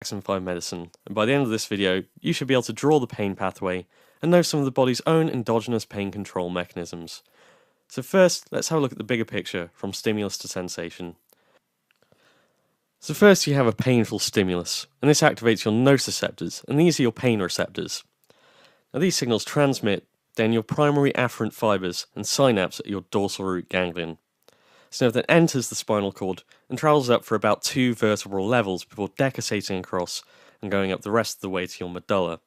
Jackson 5 Medicine, and by the end of this video, you should be able to draw the pain pathway and know some of the body's own endogenous pain control mechanisms. So first, let's have a look at the bigger picture from stimulus to sensation. So first you have a painful stimulus, and this activates your nociceptors, and these are your pain receptors. Now these signals transmit down your primary afferent fibers and synapse at your dorsal root ganglion. So nerve then enters the spinal cord and travels up for about 2 vertebral levels before decussating across and going up the rest of the way to your medulla.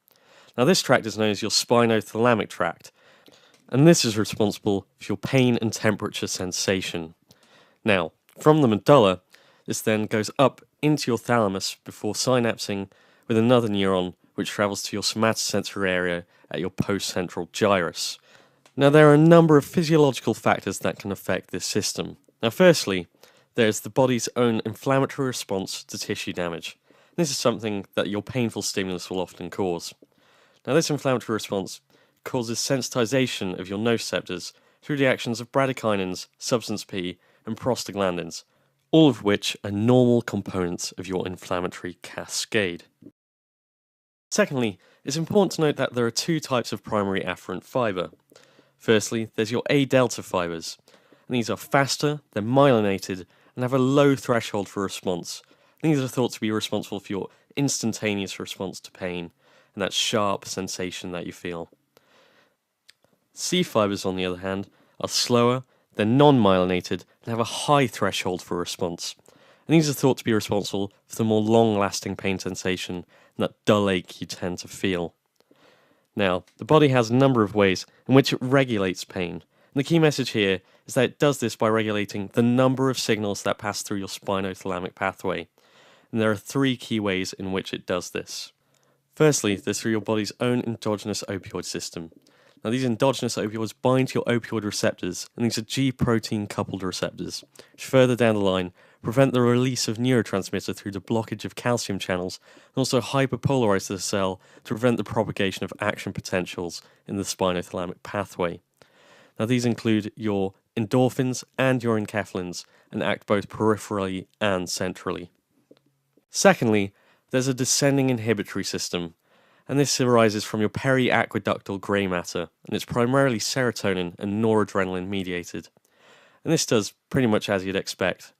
Now this tract is known as your spinothalamic tract, and this is responsible for your pain and temperature sensation. Now, from the medulla, this then goes up into your thalamus before synapsing with another neuron which travels to your somatosensory area at your postcentral gyrus. Now there are a number of physiological factors that can affect this system. Now firstly, there's the body's own inflammatory response to tissue damage. This is something that your painful stimulus will often cause. Now this inflammatory response causes sensitization of your nociceptors through the actions of bradykinins, substance P, and prostaglandins, all of which are normal components of your inflammatory cascade. Secondly, it's important to note that there are 2 types of primary afferent fiber. Firstly, there's your A-delta fibers, and these are faster, they're myelinated, and have a low threshold for response. And these are thought to be responsible for your instantaneous response to pain, and that sharp sensation that you feel. C fibers, on the other hand, are slower, they're non-myelinated, and have a high threshold for response. And these are thought to be responsible for the more long-lasting pain sensation and that dull ache you tend to feel. Now, the body has a number of ways in which it regulates pain, and the key message here is that it does this by regulating the number of signals that pass through your spinothalamic pathway. And there are 3 key ways in which it does this. Firstly, there's through your body's own endogenous opioid system. Now these endogenous opioids bind to your opioid receptors, and these are G-protein coupled receptors, which further down the line prevent the release of neurotransmitter through the blockage of calcium channels, and also hyperpolarize the cell to prevent the propagation of action potentials in the spinothalamic pathway. Now these include your endorphins and your enkephalins, and act both peripherally and centrally. Secondly, there's a descending inhibitory system, and this arises from your periaqueductal grey matter, and it's primarily serotonin and noradrenaline mediated. And this does pretty much as you'd expect.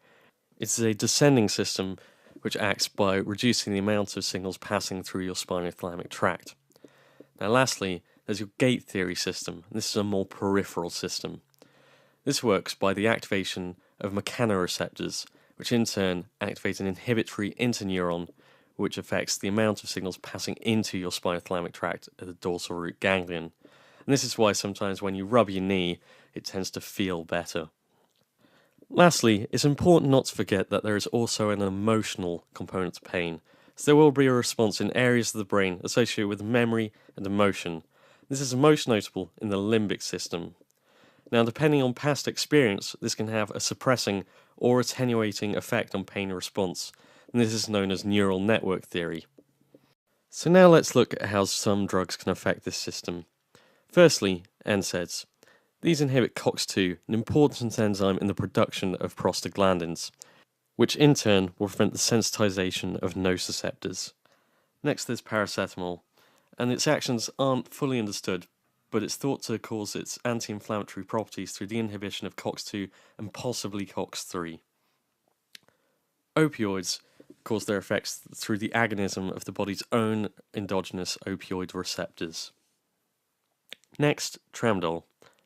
It's a descending system which acts by reducing the amount of signals passing through your spinothalamic tract. Now lastly, there's your gate theory system, and this is a more peripheral system. This works by the activation of mechanoreceptors, which in turn activate an inhibitory interneuron, which affects the amount of signals passing into your spinothalamic tract at the dorsal root ganglion. And this is why sometimes when you rub your knee, it tends to feel better. Lastly, it's important not to forget that there is also an emotional component to pain. So there will be a response in areas of the brain associated with memory and emotion. This is most notable in the limbic system. Now, depending on past experience, this can have a suppressing or attenuating effect on pain response, and this is known as neural network theory. So now let's look at how some drugs can affect this system. Firstly, NSAIDs. These inhibit COX-2, an important enzyme in the production of prostaglandins, which in turn will prevent the sensitization of nociceptors. Next there's paracetamol, and its actions aren't fully understood, but it's thought to cause its anti-inflammatory properties through the inhibition of COX-2 and possibly COX-3. Opioids cause their effects through the agonism of the body's own endogenous opioid receptors. Next, tramadol.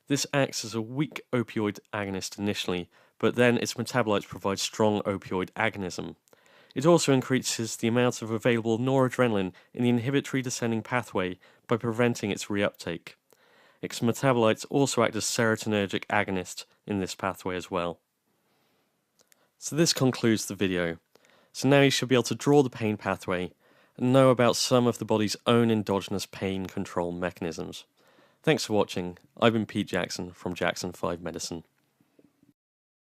This acts as a weak opioid agonist initially, but then its metabolites provide strong opioid agonism. It also increases the amount of available noradrenaline in the inhibitory descending pathway by preventing its reuptake. Its metabolites also act as serotonergic agonists in this pathway as well. So this concludes the video. So now you should be able to draw the pain pathway and know about some of the body's own endogenous pain control mechanisms. Thanks for watching. I've been Pete Jackson from Jackson 5 Medicine.